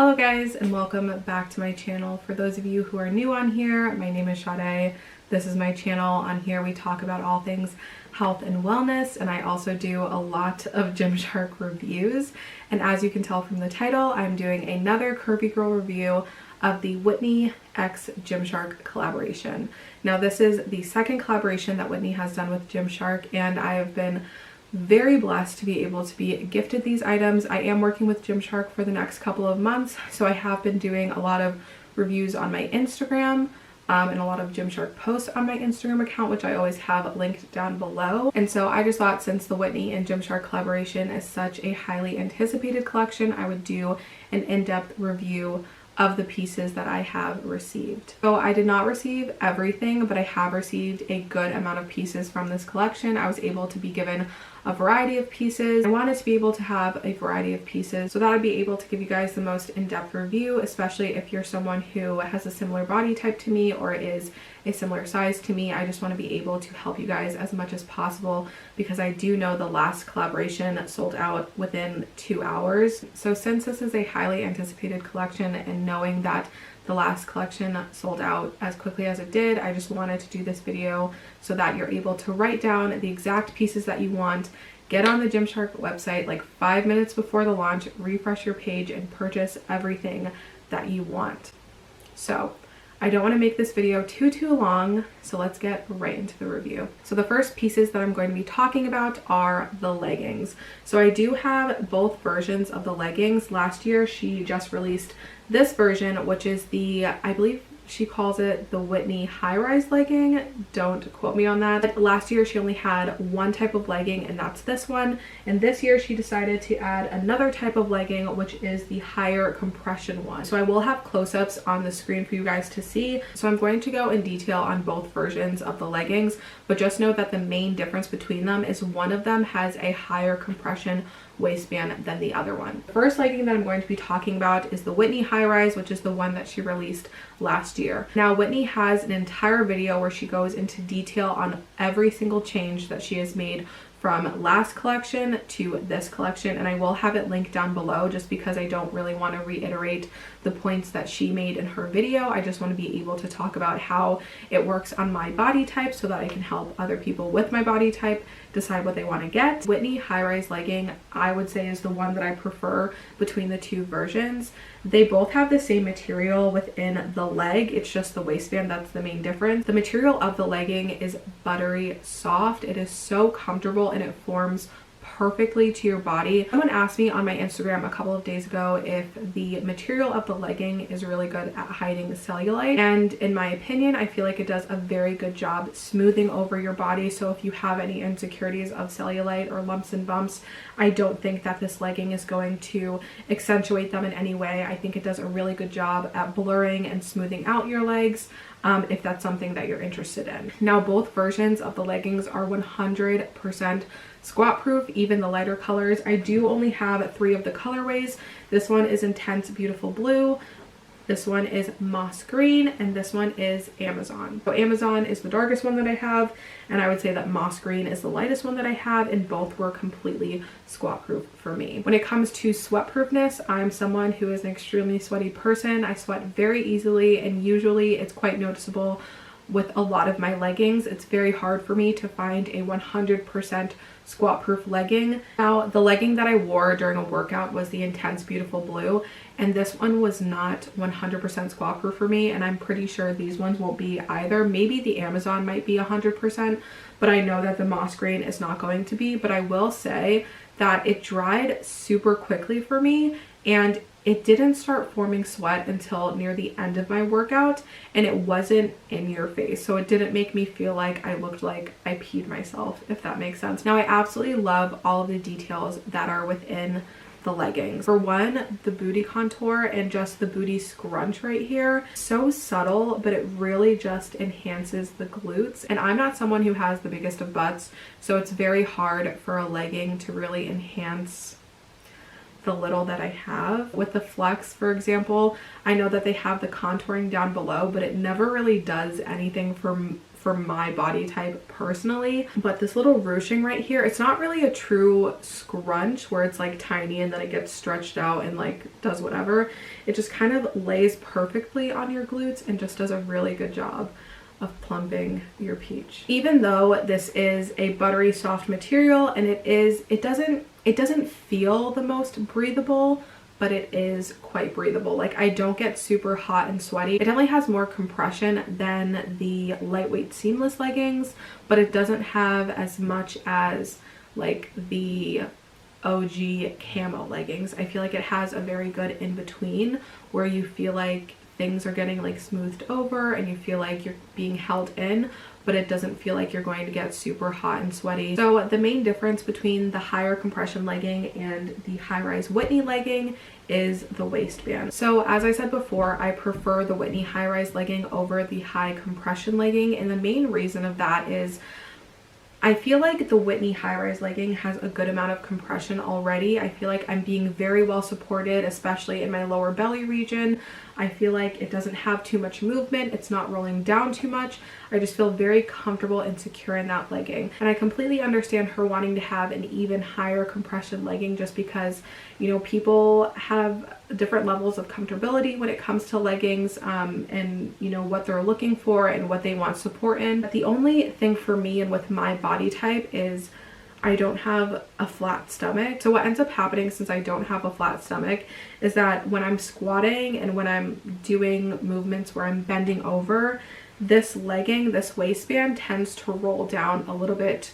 Hello guys, and welcome back to my channel. For those of you who are new on here, my name is Sade. This is my channel. On here we talk about all things health and wellness, and I also do a lot of Gymshark reviews. And as you can tell from the title, I'm doing another Curvy Girl review of the Whitney x Gymshark collaboration. Now this is the second collaboration that Whitney has done with Gymshark, and I have been very blessed to be able to be gifted these items. I am working with Gymshark for the next couple of months, so I have been doing a lot of reviews on my Instagram and a lot of Gymshark posts on my Instagram account, which I always have linked down below. And so I just thought, since the Whitney and Gymshark collaboration is such a highly anticipated collection, I would do an in-depth review of the pieces that I have received. So I did not receive everything, but I have received a good amount of pieces from this collection. I was able to be given a variety of pieces. I wanted to be able to have a variety of pieces so that I'd be able to give you guys the most in-depth review, especially if you're someone who has a similar body type to me or is a similar size to me. I just want to be able to help you guys as much as possible, because I do know the last collaboration sold out within 2 hours. So since this is a highly anticipated collection, and knowing that the last collection sold out as quickly as it did, I just wanted to do this video so that you're able to write down the exact pieces that you want, get on the Gymshark website like 5 minutes before the launch, refresh your page, and purchase everything that you want. So I don't want to make this video too long, so let's get right into the review. So the first pieces that I'm going to be talking about are the leggings. So I do have both versions of the leggings. Last year she just released this version, which is the, I believe she calls it the Whitney high-rise legging. Don't quote me on that. But last year she only had one type of legging, and that's this one. And this year she decided to add another type of legging, which is the higher compression one. So I will have close-ups on the screen for you guys to see. So I'm going to go in detail on both versions of the leggings, but just know that the main difference between them is one of them has a higher compression waistband than the other one. The first legging that I'm going to be talking about is the Whitney high rise, which is the one that she released last year. Now Whitney has an entire video where she goes into detail on every single change that she has made from last collection to this collection, and I will have it linked down below just because I don't really want to reiterate the points that she made in her video. I just want to be able to talk about how it works on my body type so that I can help other people with my body type decide what they want to get. Whitney high-rise legging, I would say, is the one that I prefer between the two versions. They both have the same material within the leg, it's just the waistband that's the main difference. The material of the legging is buttery soft. It is so comfortable and it forms perfectly to your body. Someone asked me on my Instagram a couple of days ago if the material of the legging is really good at hiding the cellulite, and in my opinion I feel like it does a very good job smoothing over your body. So if you have any insecurities of cellulite or lumps and bumps, I don't think that this legging is going to accentuate them in any way. I think it does a really good job at blurring and smoothing out your legs, if that's something that you're interested in. Now both versions of the leggings are 100% squat proof, even the lighter colors. I do only have 3 of the colorways. This one is Intense Beautiful Blue, this one is Moss Green, and this one is Amazon. So Amazon is the darkest one that I have, and I would say that Moss Green is the lightest one that I have, and both were completely squat proof for me. When it comes to sweat proofness, I'm someone who is an extremely sweaty person. I sweat very easily, and usually it's quite noticeable with a lot of my leggings. It's very hard for me to find a 100% squat proof legging. Now the legging that I wore during a workout was the Intense Beautiful Blue, and this one was not 100% squat proof for me, and I'm pretty sure these ones won't be either. Maybe the Amazon might be 100%, but I know that the Moss Green is not going to be. But I will say that it dried super quickly for me, and it didn't start forming sweat until near the end of my workout, and it wasn't in your face, so it didn't make me feel like I looked like I peed myself, if that makes sense. Now I absolutely love all of the details that are within the leggings. For one, the booty contour and just the booty scrunch right here, so subtle, but it really just enhances the glutes. And I'm not someone who has the biggest of butts, so it's very hard for a legging to really enhance the little that I have. With the Flex, for example, I know that they have the contouring down below, but it never really does anything for my body type personally. But this little ruching right here, it's not really a true scrunch where it's like tiny and then it gets stretched out and like does whatever. It just kind of lays perfectly on your glutes and just does a really good job of plumping your peach. Even though this is a buttery soft material and it doesn't feel the most breathable, but it is quite breathable. Like, I don't get super hot and sweaty. It definitely has more compression than the lightweight seamless leggings, but it doesn't have as much as like the OG camo leggings. I feel like it has a very good in between where you feel like things are getting like smoothed over and you feel like you're being held in, but it doesn't feel like you're going to get super hot and sweaty. So the main difference between the higher compression legging and the high-rise Whitney legging is the waistband. So as I said before, I prefer the Whitney high-rise legging over the high compression legging, and the main reason of that is I feel like the Whitney high-rise legging has a good amount of compression already. I feel like I'm being very well supported, especially in my lower belly region. I feel like it doesn't have too much movement. It's not rolling down too much. I just feel very comfortable and secure in that legging. And I completely understand her wanting to have an even higher compression legging just because, you know, people have different levels of comfortability when it comes to leggings and, you know, what they're looking for and what they want support in. But the only thing for me and with my body type is I don't have a flat stomach. So what ends up happening since I don't have a flat stomach is that when I'm squatting and when I'm doing movements where I'm bending over, this legging, this waistband tends to roll down a little bit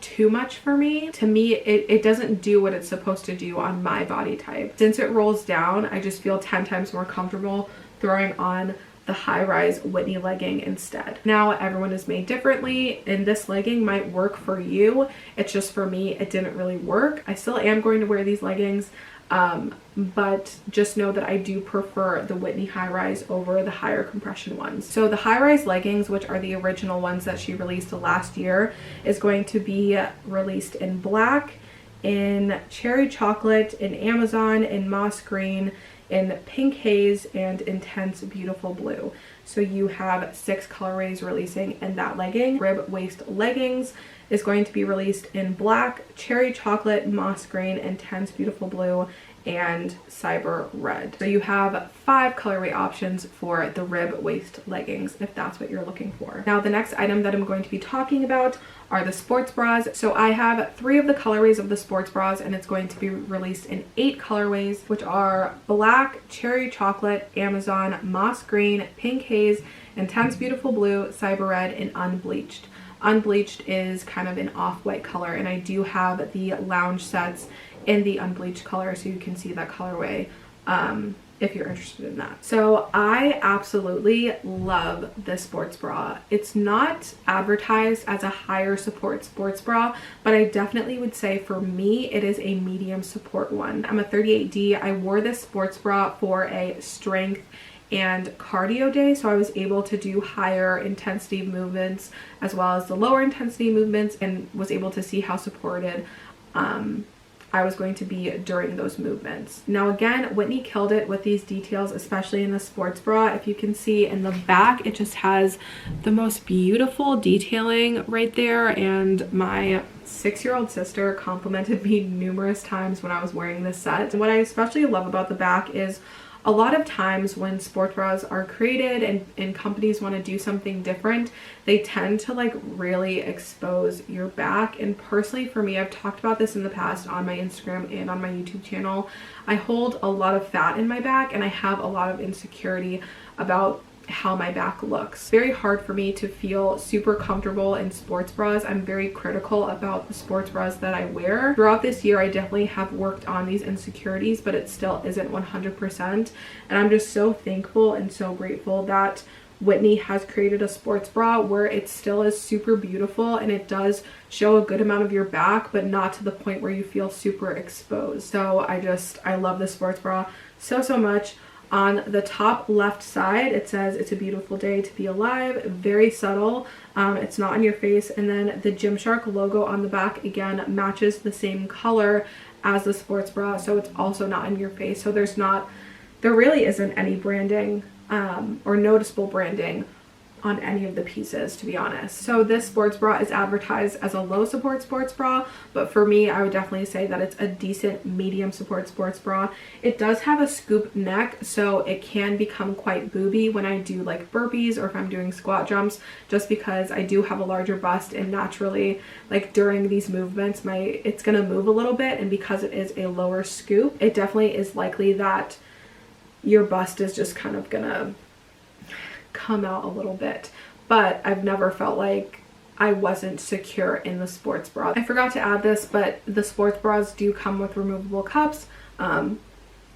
too much for me. To me, it doesn't do what it's supposed to do on my body type. Since it rolls down, I just feel 10 times more comfortable throwing on the high-rise Whitney legging instead. Now, everyone is made differently, and this legging might work for you. It's just for me, it didn't really work. I still am going to wear these leggings, but just know that I do prefer the Whitney high-rise over the higher compression ones. So the high-rise leggings, which are the original ones that she released last year, is going to be released in black, in cherry chocolate, in Amazon, in moss green, in pink haze, and intense beautiful blue. So you have 6 colorways releasing in that legging. Rib waist leggings is going to be released in black, cherry chocolate, moss green, intense beautiful blue, and cyber red. So you have 5 colorway options for the rib waist leggings if that's what you're looking for. Now the next item that I'm going to be talking about are the sports bras. So I have 3 of the colorways of the sports bras, and it's going to be released in 8 colorways, which are black, cherry chocolate, Amazon, moss green, pink haze, intense beautiful blue, cyber red, and unbleached. Unbleached is kind of an off-white color, and I do have the lounge sets in the unbleached color, so you can see that colorway if you're interested in that. So I absolutely love this sports bra. It's not advertised as a higher support sports bra, but I definitely would say for me it is a medium support one. I'm a 38D. I wore this sports bra for a strength and cardio day, so I was able to do higher intensity movements as well as the lower intensity movements, and was able to see how supported I was going to be during those movements. Now again, Whitney killed it with these details, especially in the sports bra. If you can see in the back, it just has the most beautiful detailing right there, and my 6-year-old sister complimented me numerous times when I was wearing this set. And what I especially love about the back is a lot of times when sports bras are created and companies want to do something different, they tend to like really expose your back. And personally for me, I've talked about this in the past on my Instagram and on my YouTube channel. I hold a lot of fat in my back, and I have a lot of insecurity about how my back looks. Very hard for me to feel super comfortable in sports bras. I'm very critical about the sports bras that I wear. Throughout this year, I definitely have worked on these insecurities, but it still isn't 100%. And I'm just so thankful and so grateful that Whitney has created a sports bra where it still is super beautiful and it does show a good amount of your back, but not to the point where you feel super exposed. So I love this sports bra so much. On the top left side, it says "It's a beautiful day to be alive." Very subtle. It's not on your face. And then the Gymshark logo on the back again matches the same color as the sports bra, so it's also not in your face. So there really isn't any branding or noticeable branding on any of the pieces, to be honest. So this sports bra is advertised as a low support sports bra, but for me, I would definitely say that it's a decent medium support sports bra. It does have a scoop neck, so it can become quite booby when I do like burpees or if I'm doing squat jumps, just because I do have a larger bust, and naturally, like during these movements, it's gonna move a little bit, and because it is a lower scoop, it definitely is likely that your bust is just kind of gonna come out a little bit. But I've never felt like I wasn't secure in the sports bra. I forgot to add this, but the sports bras do come with removable cups.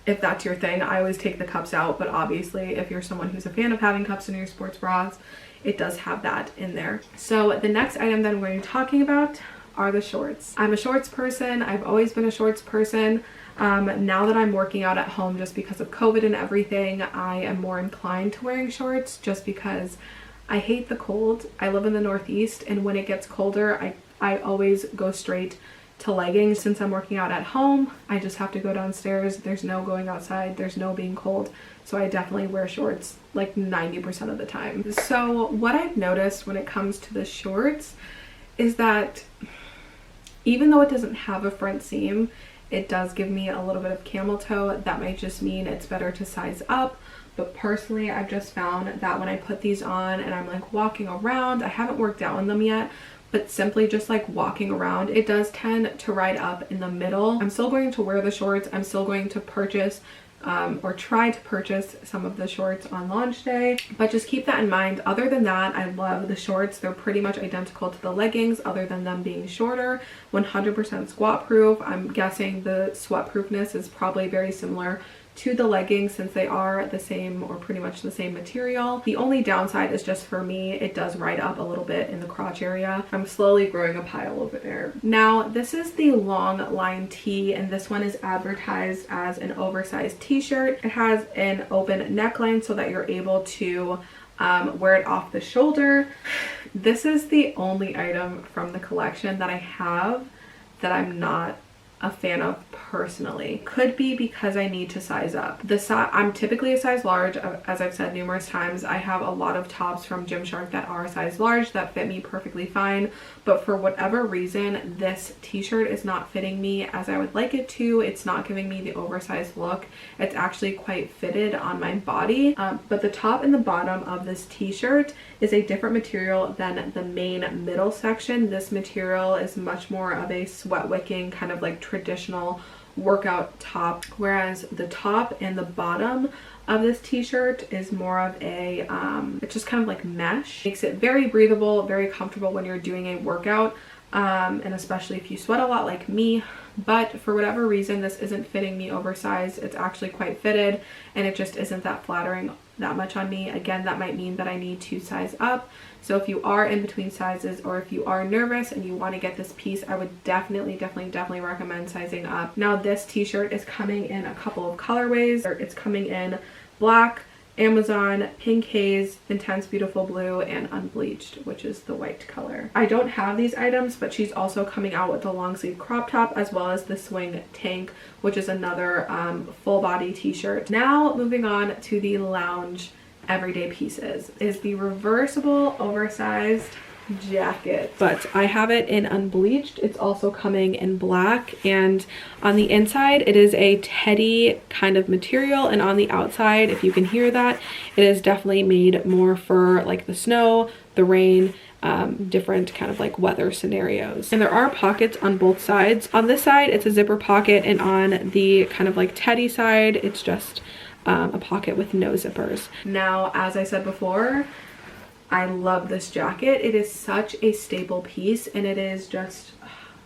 If that's your thing, I always take the cups out, but obviously if you're someone who's a fan of having cups in your sports bras, it does have that in there. So the next item that I'm going to be talking about are the shorts. I'm a shorts person. I've always been a shorts person. Now that I'm working out at home just because of COVID and everything, I am more inclined to wearing shorts just because I hate the cold. I live in the Northeast, and when it gets colder, I always go straight to leggings. Since I'm working out at home, I just have to go downstairs. There's no going outside. There's no being cold. So I definitely wear shorts like 90% of the time. So what I've noticed when it comes to the shorts is that even though it doesn't have a front seam, it does give me a little bit of camel toe. That might just mean it's better to size up. But personally, I've just found that when I put these on and I'm like walking around, I haven't worked out in them yet, but simply just like walking around, it does tend to ride up in the middle. I'm still going to wear the shorts. I'm still going to purchase or try to purchase some of the shorts on launch day, but just keep that in mind. Other than that, I love the shorts. They're pretty much identical to the leggings other than them being shorter. 100% squat proof. I'm guessing the sweat proofness is probably very similar to the leggings since they are the same or pretty much the same material. The only downside is just for me, it does ride up a little bit in the crotch area. I'm slowly growing a pile over there. Now, this is the long line tee, and this one is advertised as an oversized t-shirt. It has an open neckline so that you're able to wear it off the shoulder. This is the only item from the collection that I have that I'm not a fan of personally. Could be because I need to size up. I'm typically a size large. As I've said numerous times, I have a lot of tops from Gymshark that are a size large that fit me perfectly fine, but for whatever reason, this t-shirt is not fitting me as I would like it to. It's not giving me the oversized look. It's actually quite fitted on my body, but the top and the bottom of this t-shirt is a different material than the main middle section. This material is much more of a sweat wicking kind of like traditional workout top, whereas the top and the bottom of this t-shirt is more of a it's just kind of like mesh. Makes it very breathable, very comfortable when you're doing a workout, and especially if you sweat a lot like me. But for whatever reason, this isn't fitting me oversized. It's actually quite fitted, and it just isn't that flattering that much on me. Again, that might mean that I need to size up. So if you are in between sizes, or if you are nervous and you want to get this piece, I would definitely recommend sizing up. Now, this t-shirt is coming in a couple of colorways. It's coming in black, Amazon, pink haze, intense beautiful blue, and unbleached, which is the white color. I don't have these items, but she's also coming out with the long sleeve crop top as well as the swing tank, which is another full body t-shirt. Now moving on to the lounge everyday pieces is the reversible oversized jacket, but I have it in unbleached. It's also coming in black, and on the inside it is a teddy kind of material, and on the outside, if you can hear that, it is definitely made more for like the snow, the rain, different kind of like weather scenarios. And there are pockets on both sides. On this side it's a zipper pocket, and on the kind of like teddy side it's just a pocket with no zippers. Now, as I said before, I love this jacket. It is such a staple piece, and it is just,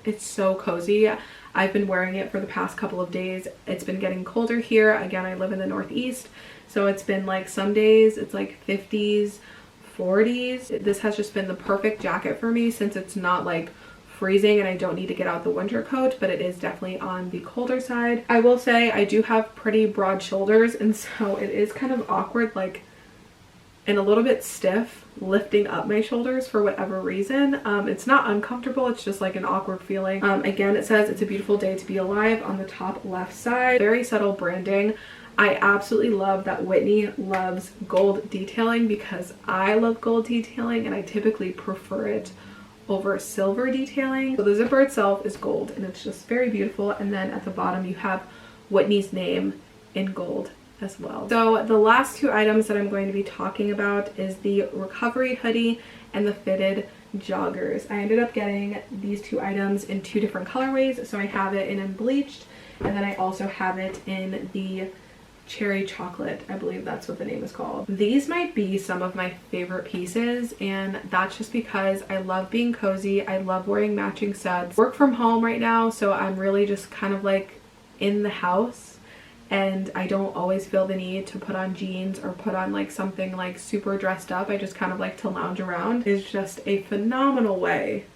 it's so cozy. I've been wearing it for the past couple of days. It's been getting colder here. Again, I live in the Northeast, so it's been like some days it's like 50s, 40s. This has just been the perfect jacket for me since it's not like freezing and I don't need to get out the winter coat, but it is definitely on the colder side. I will say I do have pretty broad shoulders, and so it is kind of awkward, like, and a little bit stiff lifting up my shoulders for whatever reason. It's not uncomfortable, it's just like an awkward feeling. Again, it says it's a beautiful day to be alive on the top left side. Very subtle branding. I absolutely love that Whitney loves gold detailing because I love gold detailing and I typically prefer it over silver detailing. So the zipper itself is gold and it's just very beautiful. And then at the bottom you have Whitney's name in gold as well. So the last two items that I'm going to be talking about is the recovery hoodie and the fitted joggers. I ended up getting these two items in two different colorways. So I have it in unbleached and then I also have it in the cherry chocolate. I believe that's what the name is called. These might be some of my favorite pieces, and that's just because I love being cozy. I love wearing matching sets. Work from home right now, so I'm really just kind of like in the house, and I don't always feel the need to put on jeans or put on like something like super dressed up. I just kind of like to lounge around. It's just a phenomenal way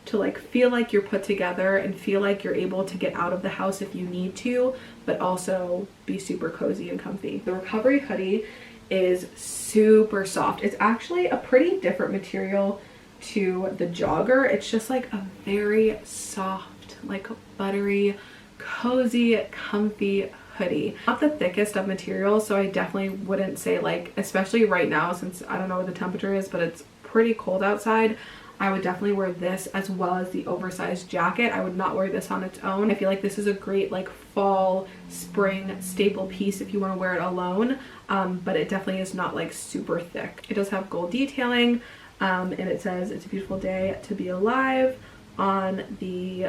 to like feel like you're put together and feel like you're able to get out of the house if you need to, but also be super cozy and comfy. The recovery hoodie is super soft. It's actually a pretty different material to the jogger. It's just like a very soft, like buttery, cozy, comfy hoodie. Not the thickest of materials, so I definitely wouldn't say like, especially right now since I don't know what the temperature is, but it's pretty cold outside, I would definitely wear this as well as the oversized jacket. I would not wear this on its own. I feel like this is a great like fall, spring staple piece if you want to wear it alone, but it definitely is not like super thick. It does have gold detailing, and it says it's a beautiful day to be alive on the,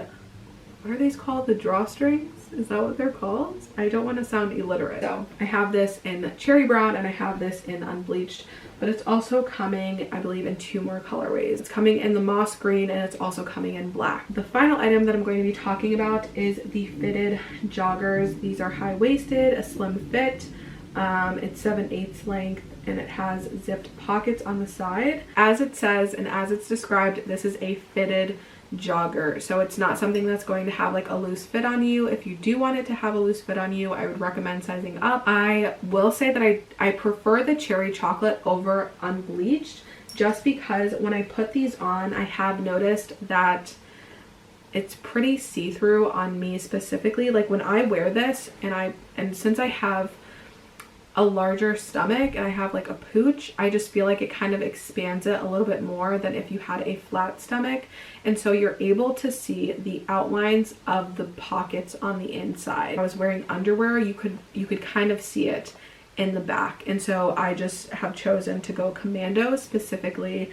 what are these called? The drawstrings? Is that what they're called? I don't want to sound illiterate. So I have this in cherry brown and I have this in unbleached, but it's also coming, I believe, in two more colorways. It's coming in the moss green and it's also coming in black. The final item that I'm going to be talking about is the fitted joggers. These are high-waisted, a slim fit. It's 7/8 length and it has zipped pockets on the side. As it says and as it's described, this is a fitted jogger, so it's not something that's going to have like a loose fit on you. If you do want it to have a loose fit on you, I would recommend sizing up. I will say that I prefer the cherry chocolate over unbleached, just because when I put these on, I have noticed that it's pretty see-through on me specifically. Like when I wear this and since I have a larger stomach and I have like a pooch, I just feel like it kind of expands it a little bit more than if you had a flat stomach, and so you're able to see the outlines of the pockets on the inside. If I was wearing underwear, you could kind of see it in the back, and so I just have chosen to go commando specifically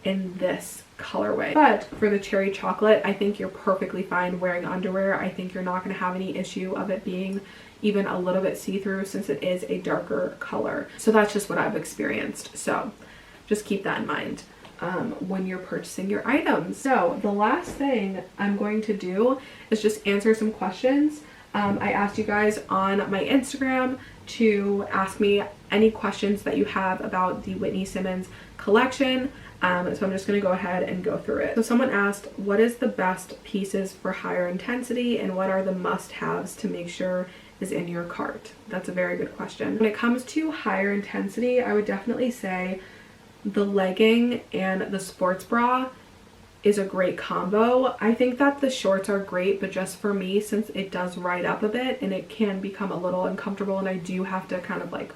in this colorway. But for the cherry chocolate, I think you're perfectly fine wearing underwear. I think you're not going to have any issue of it being even a little bit see-through since it is a darker color. So that's just what I've experienced. So just keep that in mind when you're purchasing your items. So the last thing I'm going to do is just answer some questions. I asked you guys on my Instagram to ask me any questions that you have about the Whitney Simmons collection. So I'm just going to go ahead and go through it. So someone asked, what is the best pieces for higher intensity and what are the must-haves to make sure is in your cart? That's a very good question. When it comes to higher intensity, I would definitely say the legging and the sports bra is a great combo. I think that the shorts are great, but just for me, since it does ride up a bit and it can become a little uncomfortable and I do have to kind of like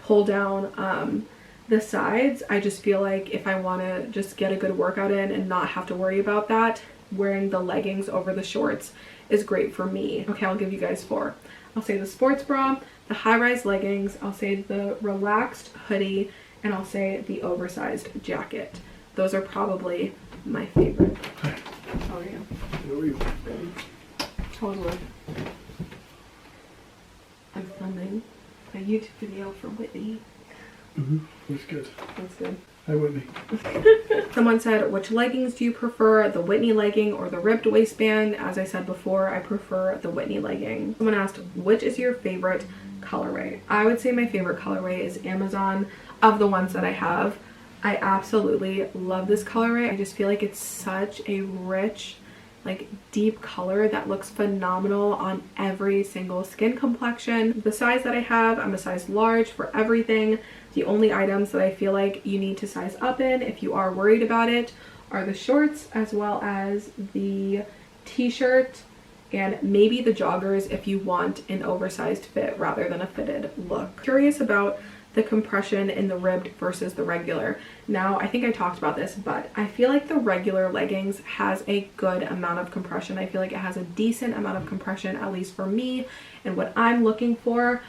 pull down the sides, I just feel like if I want to just get a good workout in and not have to worry about that, wearing the leggings over the shorts is great for me. Okay, I'll give you guys 4. I'll say the sports bra, the high-rise leggings, I'll say the relaxed hoodie, and I'll say the oversized jacket. Those are probably my favorite. Hi. How are you? How are you? Totally. I'm filming a YouTube video for Whitney. That's good. That's good. Hi, Whitney. Someone said, which leggings do you prefer, the Whitney legging or the ribbed waistband? As I said before, I prefer the Whitney legging. Someone asked, which is your favorite colorway? I would say my favorite colorway is Amazon. Of the ones that I have, I absolutely love this colorway. I just feel like it's such a rich, like deep color that looks phenomenal on every single skin complexion. The size that I have, I'm a size large for everything. The only items that I feel like you need to size up in if you are worried about it are the shorts as well as the t-shirt and maybe the joggers if you want an oversized fit rather than a fitted look. Curious about the compression in the ribbed versus the regular. Now, I think I talked about this, but I feel like the regular leggings has a good amount of compression. I feel like it has a decent amount of compression, at least for me and what I'm looking for.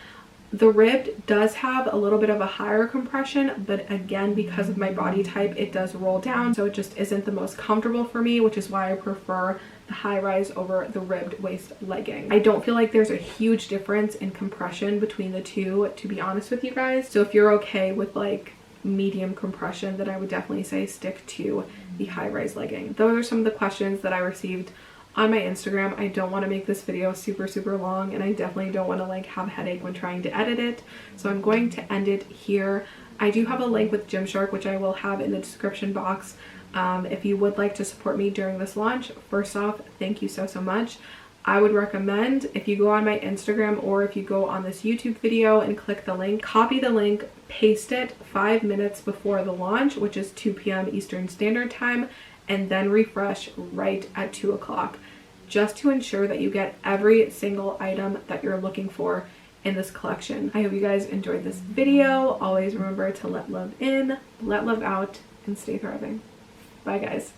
The ribbed does have a little bit of a higher compression, but again, because of my body type, it does roll down, so it just isn't the most comfortable for me, which is why I prefer the high rise over the ribbed waist legging. I don't feel like there's a huge difference in compression between the two, to be honest with you guys. So if you're okay with like medium compression, then I would definitely say stick to the high rise legging. Those are some of the questions that I received on my Instagram. I don't want to make this video super long, and I definitely don't want to like have a headache when trying to edit it, so I'm going to end it here. I do have a link with Gymshark, which I will have in the description box if you would like to support me during this launch. First off, thank you so much. I would recommend if you go on my Instagram or if you go on this YouTube video and click the link, copy the link, paste it 5 minutes before the launch, which is 2 p.m. Eastern Standard Time, and then refresh right at 2 o'clock, just to ensure that you get every single item that you're looking for in this collection. I hope you guys enjoyed this video. Always remember to let love in, let love out, and stay thriving. Bye guys.